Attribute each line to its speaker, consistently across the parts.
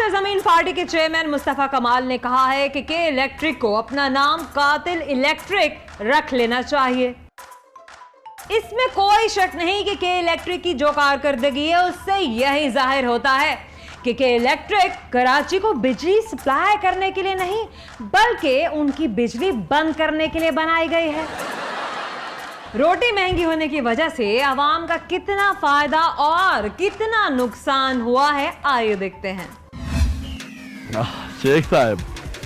Speaker 1: सरजमीन party के chairman Mustafa कमाल ने कहा है कि के इलेक्ट्रिक को अपना नाम कातिल इलेक्ट्रिक रख लेना चाहिए। इसमें कोई शक नहीं कि के इलेक्ट्रिक की जो कारकर्दगी है उससे यही जाहिर होता है कि के इलेक्ट्रिक कराची को बिजली सप्लाई करने के लिए नहीं बल्कि उनकी बिजली बंद करने के लिए बनाई गई है। रोटी महंगी होने की वजह से आवाम का कितना फायदा और कितना नुकसान हुआ है, आइए देखते हैं।
Speaker 2: शेख साहब,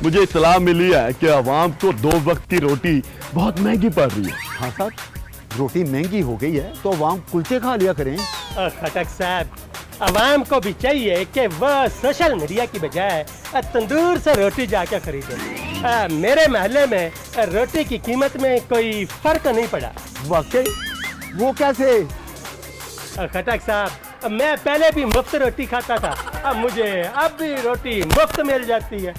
Speaker 2: मुझे इत्तला मिली है कि आवाम को 2 वक्त की रोटी बहुत महंगी पड़ रही है।
Speaker 3: हाँ साहब, रोटी महंगी हो गई है तो आवाम कुलचे खा लिया करें।
Speaker 4: खटक साहब, आवाम को भी चाहिए कि वह सोशल मीडिया की बजाय तंदूर से रोटी जाकर खरीदे। मेरे महल्ले में रोटी की कीमत में कोई फर्क नहीं पड़ा।
Speaker 3: वाकई? वो कैसे?
Speaker 4: खटक साहब, मैं पहले भी मुफ्त रोटी खाता था, अब मुझे अब भी रोटी मुफ्त मिल जाती है।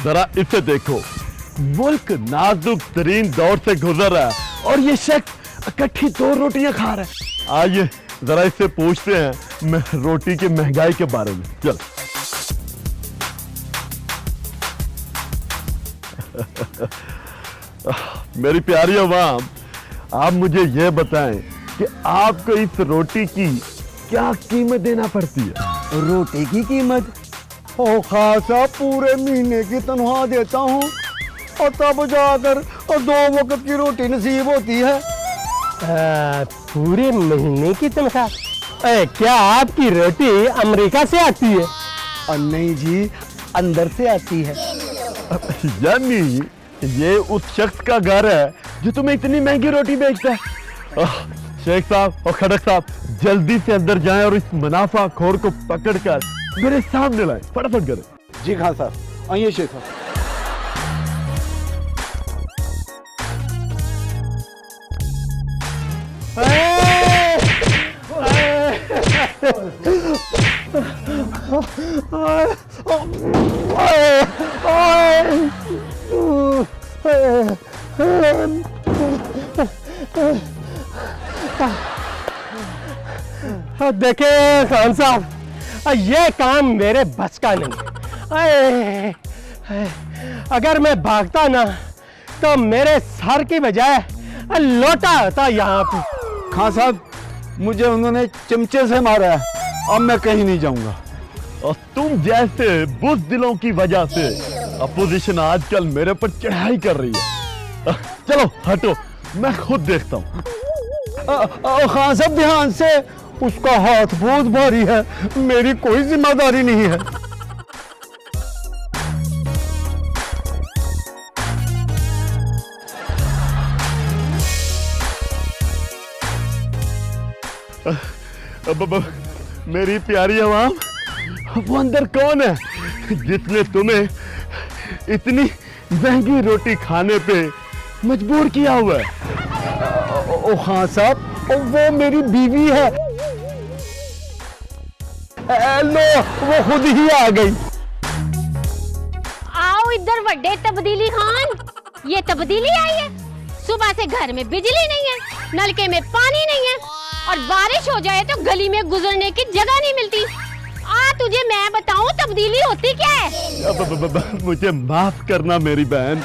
Speaker 2: जरा इसे देखो, मुल्क नाजुक तरीन दौर से गुजर रहा है और ये शख्स इकट्ठी 2 रोटियां खा रहा है। आइए जरा इससे पूछते हैं रोटी की महंगाई के बारे में। चल। मेरी प्यारी अवाम, आप मुझे ये बताएं कि आपको इस रोटी की क्या कीमत देना पड़ती है?
Speaker 3: रोटी की कीमत? ओ खासा पूरे महीने की तनख्वाह देता हूँ और तब जाकर 2 वक्त की रोटी नसीब होती है।
Speaker 4: पूरे महीने की तनख्वाह? क्या आपकी रोटी अमेरिका से आती है?
Speaker 3: नहीं जी, अंदर से आती है।
Speaker 2: यानी ये उस शख्स का घर है जो तुम्हें इतनी महंगी रोटी बेचता है। शेख साहब और खड़क साहब, जल्दी से अंदर जाएं और इस मुनाफा खोर को पकड़कर मेरे सामने लाएं। फटाफट करें।
Speaker 3: जी खान साहब, आइए शेख साहब।
Speaker 4: देखे खान साहब, ये काम मेरे बस का नहीं। अगर मैं भागता ना तो मेरे सर की बजाय लोटा होता यहाँ पे।
Speaker 3: खान साहब, मुझे उन्होंने चमचे से मारा है, अब मैं कहीं नहीं जाऊंगा।
Speaker 2: और तुम जैसे बुज़दिलों की वजह से अपोजिशन आजकल मेरे पर चढ़ाई कर रही है। चलो हटो, मैं खुद देखता हूँ।
Speaker 3: खान साहब ध्यान से, उसका हाथ बहुत भारी है, मेरी कोई जिम्मेदारी नहीं है।
Speaker 2: मेरी प्यारी आवाम, वो अंदर कौन है जिसने तुम्हें इतनी महंगी रोटी खाने पे मजबूर किया हुआ है?
Speaker 3: ओ खान साहब, वो मेरी बीवी है। लो, वो खुद ही आ गई।
Speaker 5: आओ इधर वड्डे तब्दीली खान, ये तब्दीली आई है। सुबह से घर में बिजली नहीं है, नलके में पानी नहीं है और बारिश हो जाए तो गली में गुजरने की जगह नहीं मिलती। तुझे मैं बताऊं तब्दीली होती क्या है?
Speaker 2: मुझे माफ करना मेरी बहन,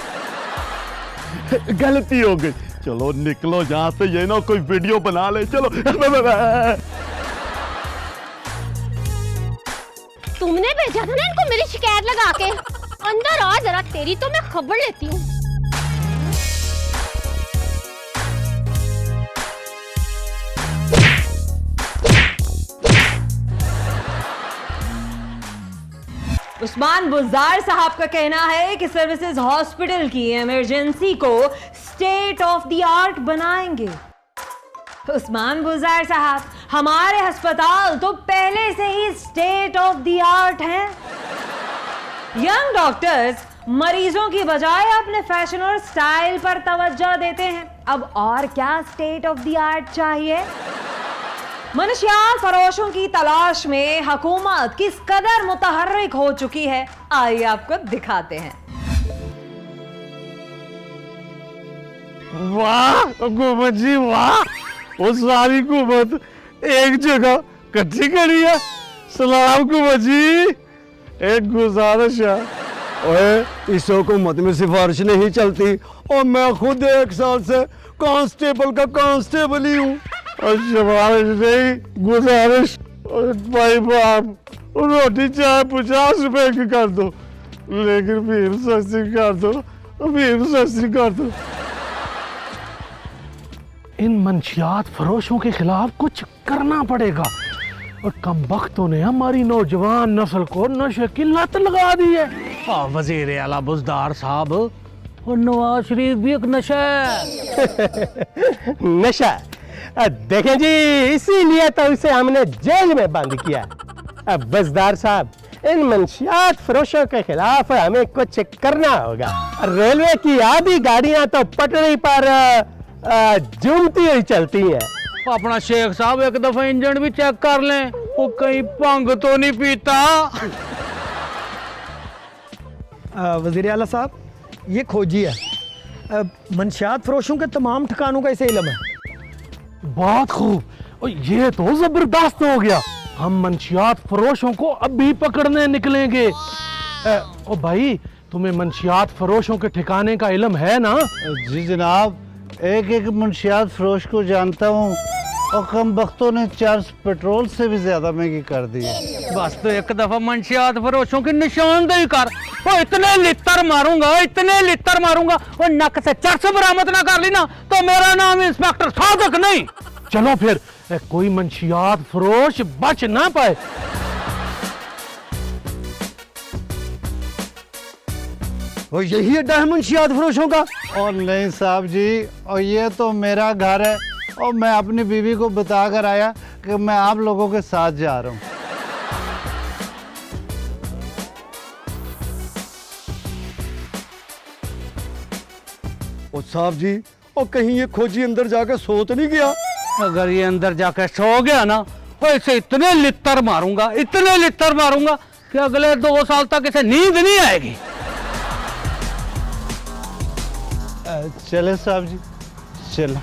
Speaker 2: गलती हो गई। चलो निकलो यहाँ से, ये ना कोई वीडियो बना ले। चलो।
Speaker 5: तुमने भेजा था ना इनको मेरी शिकायत लगा के। अंदर आ जरा, तेरी तो मैं खबर लेती हूँ।
Speaker 1: उस्मान बुज़दार साहब का कहना है कि सर्विसेज हॉस्पिटल की इमरजेंसी को स्टेट ऑफ द आर्ट बनाएंगे। उस्मान बुज़दार साहब, हमारे अस्पताल तो पहले से ही स्टेट ऑफ द आर्ट हैं। यंग डॉक्टर्स मरीजों की बजाय अपने फैशन और स्टाइल पर तवज्जो देते हैं। अब और क्या स्टेट ऑफ द आर्ट चाहिए? मनशियात फरोशों की तलाश में हुकूमत किस कदर मुतहर्रिक हो चुकी है, आइए आपको दिखाते हैं।
Speaker 3: वाह हुकूमत जी, वाह! वो सारी हुकूमत एक जगह
Speaker 2: कच्ची करी है। सलाम को बजी, एक गुजारिश है।
Speaker 3: ओए इस हुकूमत में सिफारिश नहीं चलती और मैं खुद 1 साल से कांस्टेबल का कांस्टेबल ही हूँ।
Speaker 2: और सिफारिश नहीं, गुजारिश। और भाई बाप, रोटी चाहे 50 रुपए की कर दो, लेकिन फिर सस्ती कर दो, फिर सस्ती कर दो। इन मंशियात फरोशों के खिलाफ कुछ करना पड़ेगा। और कम वक्तों ने हमारी नौजवान नस्ल को नशे की लत लगा दी है। वजीर आला बुजदार साहब, और नवाज शरीफ भी एक नशा है।
Speaker 4: नशा देखें जी, इसीलिए तो इसे हमने जेल में बंद किया। अब बजदार साहब, इन मंशियात फरोशों के खिलाफ हमें कुछ करना होगा। रेलवे की आधी गाड़ियां तो पटरी पर झूमती हुई चलती हैं।
Speaker 2: अपना शेख साहब एक दफा इंजन भी चेक कर लें, वो कहीं भंग तो नहीं पीता।
Speaker 6: वज़ीर आला साहब, ये खोजी है। मंशियात फरोशों के तमाम ठिकानों का इसे इल्म है।
Speaker 2: बहुत खूब, और ये तो जबरदस्त हो गया। हम मंशियात फरोशों को अभी पकड़ने निकलेंगे। ओ भाई, तुम्हें मंशियात फरोशों के ठिकाने का इल्म है ना?
Speaker 7: जी जनाब, एक एक मंशियात फरोश को जानता हूँ, और कम वक्तों ने चार्ज पेट्रोल से भी ज्यादा महंगी कर दी है।
Speaker 2: बस तो एक दफा मंशियात फरोशों की निशानदेही कर। वो इतने लित्तर मारूंगा, इतने लित्तर मारूंगा, और नक से चर्च बरामद ना कर ली ना, तो मेरा नाम इंस्पेक्टर सादक नहीं। चलो फिर, कोई मंशियात फरोश बच ना पाए।
Speaker 3: और यही अड्डा है मंशियात फरोशों का।
Speaker 7: और नहीं साहब जी, और ये तो मेरा घर है, और मैं अपनी बीवी को बता कर आया कि मैं आप लोगों के साथ जा रहा हूँ।
Speaker 3: और साहब जी, और कहीं ये खोजी अंदर जाकर सो तो नहीं गया?
Speaker 2: अगर ये अंदर जाकर सो गया ना, तो इसे इतने लित्तर मारूंगा, इतने लित्तर मारूंगा कि अगले 2 साल तक इसे नींद नहीं आएगी।
Speaker 7: चले साहब जी, चलो।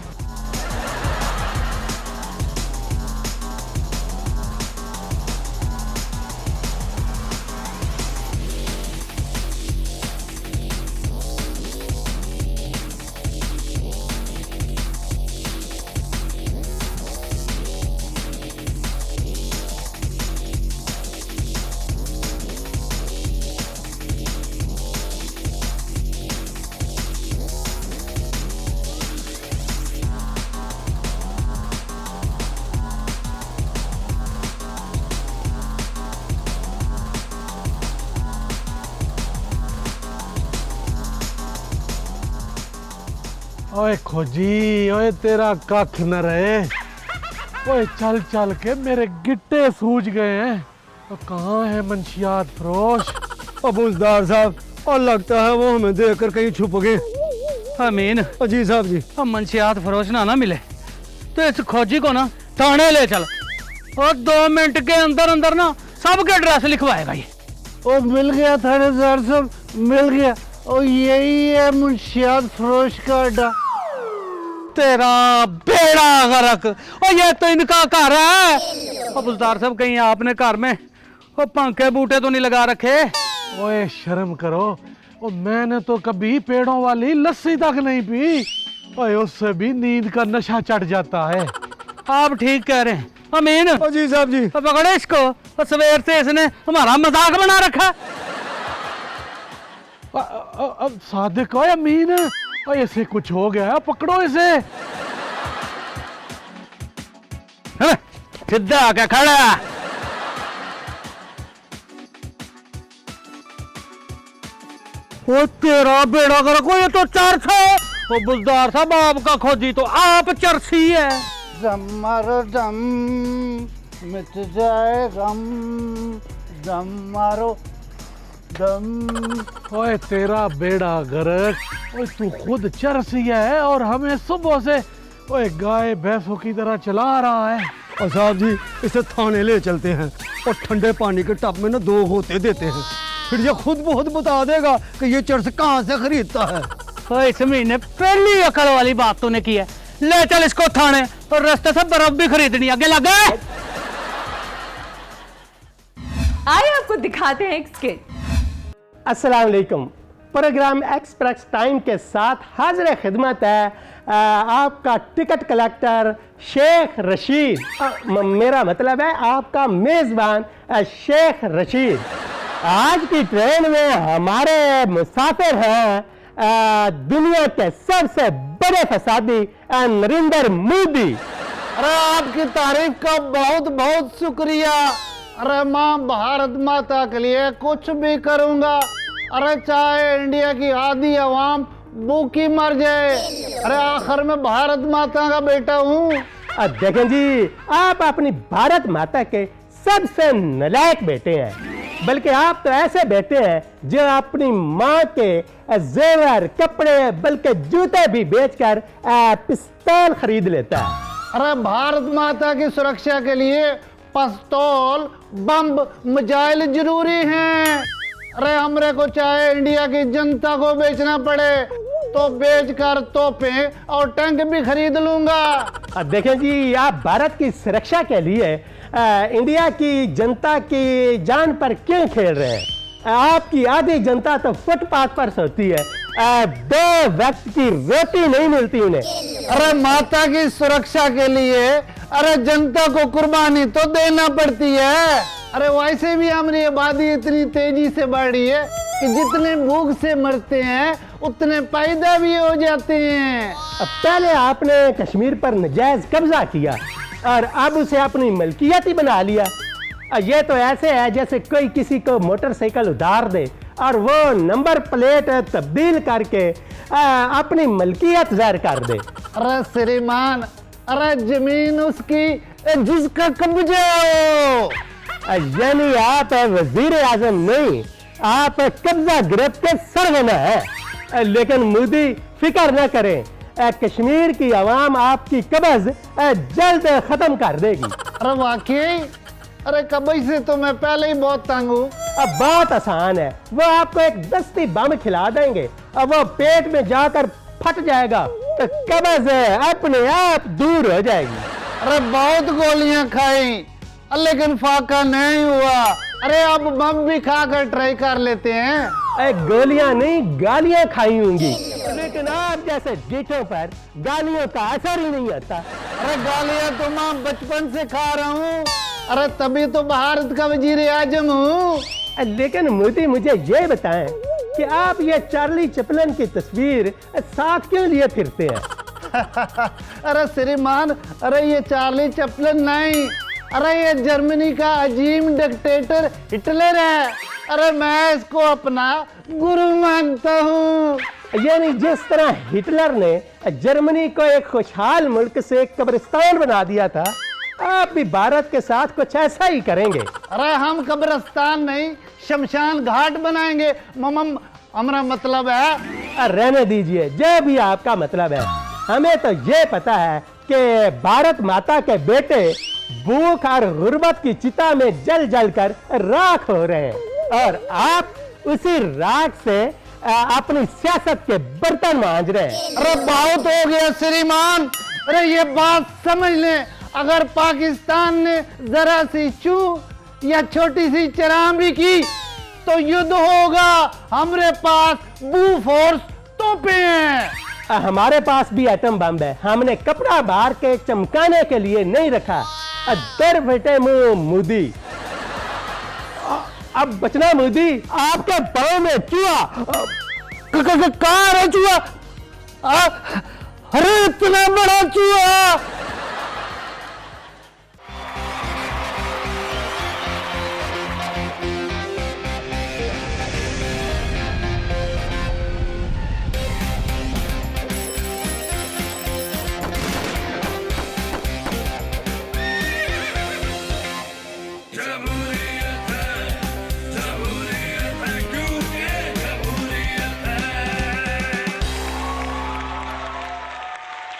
Speaker 2: ओए खोजी, ओए तेरा कख न रहे। ओए चल चल के मेरे गिट्टे सूज गए हैं। तो कहाँ है मंशियात फरोश?
Speaker 3: अबूजदार साहब, और लगता है वो हमें देखकर कहीं छुप गए।
Speaker 2: अमीन,
Speaker 3: जी साहब जी।
Speaker 2: हम मंशियात फरोश ना मिले तो इस खोजी को ना थाने ले चल, और 2 मिनट के अंदर अंदर ना सबके एड्रेस लिखवाएगा ये।
Speaker 7: और मिल गया थानेदार साहब, मिल गया। और यही है मुंशियात फरोश का अड्डा।
Speaker 2: तेरा बेड़ा गर्क, और ये तो इनका घर है। अबूजदार साहब, कहीं आपने घर में वो पंखे बूटे तो नहीं लगा रखे? ओए शर्म करो, और मैंने तो कभी पेड़ों वाली लस्सी तक नहीं पी। ओए उससे भी नींद का नशा चढ़ जाता है। आप ठीक कह रहे हैं अमीन।
Speaker 3: जी साहब जी।
Speaker 2: पकड़े इसको, और सवेर से इसने हमारा मजाक बना रखा। अब सादिक और अमीन, और इसे कुछ हो गया, पकड़ो इसे। सीधा आके खड़ा। ओ तेरा बेड़ा गर्क, ये तो चर्च है। ओ बुजदार साहब, आपका खोजी तो आप चर्सी है।
Speaker 7: दम मारो दम, मिट जाए गम, दम मारो दम।
Speaker 2: ओए तेरा बेड़ा गर्क, ओए तू खुद चरसी है और हमें सुबह से ओए गाय भैंसों की तरह चला रहा है।
Speaker 3: और साहब जी, इसे थाने ले चलते हैं और ठंडे पानी के टब में ना 2 होते देते हैं। फिर ये खुद बहुत बता देगा कि ये चर्च कहाँ से खरीदता है।
Speaker 2: ओए इस महीने पहली अकल वाली बात तूने की है। ले चल इसको थाने, और रास्ते से बर्फ भी खरीदनी। आगे लगे।
Speaker 1: आइए आपको दिखाते हैं एक स्किट।
Speaker 4: अस्सलाम वालेकुम। प्रोग्राम एक्सप्रेस टाइम के साथ हाजिर खिदमत है आपका टिकट कलेक्टर शेख रशीद। मेरा मतलब है आपका मेज़बान शेख रशीद। आज की ट्रेन में हमारे मुसाफिर हैं दुनिया के सबसे बड़े फसादी नरेंद्र मोदी।
Speaker 7: अरे आपकी तारीफ का बहुत बहुत शुक्रिया। अरे माँ भारत माता के लिए कुछ भी करूँगा। अरे चाहे इंडिया की आधी अवाम भूखी मर जाए, अरे आखिर में भारत माता का बेटा हूँ।
Speaker 4: देखें जी, आप अपनी भारत माता के सबसे नालायक बेटे हैं। बल्कि आप तो ऐसे बेटे हैं जो अपनी माँ के जेवर, कपड़े, बल्कि जूते भी बेचकर पिस्तौल खरीद लेता है।
Speaker 7: अरे भारत माता की सुरक्षा के लिए पिस्तौल, बम, मिसाइल जरूरी हैं। अरे हमरे को चाहे इंडिया की जनता को बेचना पड़े तो बेचकर तोपें और टैंक भी खरीद लूंगा।
Speaker 4: देखें जी, आप भारत की सुरक्षा के लिए इंडिया की जनता की जान पर क्यों खेल रहे हैं? आपकी आधी जनता तो फुटपाथ पर सोती है, 2 वक्त की रोटी नहीं मिलती उन्हें।
Speaker 7: अरे माता की सुरक्षा के लिए अरे जनता को कुर्बानी तो देना पड़ती है। अरे वैसे भी हमारी आबादी इतनी तेजी से बढ़ रही है कि जितने भूख से मरते हैं उतने पैदा भी हो जाते हैं।
Speaker 4: पहले आपने कश्मीर पर नजायज कब्जा किया और अब उसे अपनी मलकियत ही बना लिया। ये तो ऐसे है जैसे कोई किसी को मोटरसाइकिल उधार दे और वो नंबर प्लेट तब्दील करके अपनी मलकियत जाहिर कर दे।
Speaker 7: अरे श्रीमान, अरे जमीन उसकी जिसका कब्जा हो।
Speaker 4: यानी आप वजीर आजम नहीं, आप कब्जा गिरफ्त के सरगना है। लेकिन मोदी फिक्र न करें, कश्मीर की आवाम आपकी कब्ज जल्द खत्म कर देगी।
Speaker 7: अरे वाकई? अरे कबई से तो मैं पहले ही बहुत तंग हूँ।
Speaker 4: अब बात आसान है, वो आपको एक दस्ती बम खिला देंगे और वो पेट में जाकर फट जाएगा तो कब्ज अपने आप दूर हो जाएगी।
Speaker 7: अरे बहुत गोलियां खाई लेकिन फाका नहीं हुआ। अरे अब बम भी खाकर ट्राई कर लेते हैं।
Speaker 4: गोलियां नहीं, गालियां खाई होंगी, लेकिन आप जैसे डीठों पर गालियों का असर ही नहीं आता।
Speaker 7: अरे गालियां तो मैं बचपन से खा रहा हूँ। अरे तभी तो भारत का वजीर आजम हूँ।
Speaker 4: लेकिन मोदी मुझे ये बताएं कि आप ये चार्ली चैपलिन की तस्वीर साथ क्यों लिए फिरते हैं?
Speaker 7: अरे श्रीमान, अरे ये चार्ली चैपलिन नहीं, अरे ये जर्मनी का अजीम डिक्टेटर हिटलर है। अरे मैं इसको अपना गुरु मानता हूँ।
Speaker 4: यानी जिस तरह हिटलर ने जर्मनी को एक खुशहाल मुल्क से एक कब्रिस्तान बना दिया था, आप भी भारत के साथ कुछ ऐसा ही करेंगे।
Speaker 7: अरे हम कब्रिस्तान नहीं, शमशान घाट बनाएंगे। हमारा मतलब है।
Speaker 4: रहने दीजिए, जो भी आपका मतलब है। हमें तो ये पता है कि भारत माता के बेटे भूख और गुर्बत की चिता में जल जल कर राख हो रहे हैं और आप उसी राख से अपनी सियासत के बर्तन मांज रहे हैं।
Speaker 7: अरे बहुत हो गया श्रीमान। अरे ये बात समझ लें, अगर पाकिस्तान ने जरा सी चू या छोटी सी चराम भी की तो युद्ध होगा। हमारे पास बूफोर्स तोपे हैं।
Speaker 4: हमारे पास भी एटम बम है, हमने कपड़ा बाहर के चमकाने के लिए नहीं रखा। दर बेटे मोदी, अब बचना मोदी, आपके पाँव में चूहा।
Speaker 7: कहाँ है चूहा? अरे इतना बड़ा चूहा!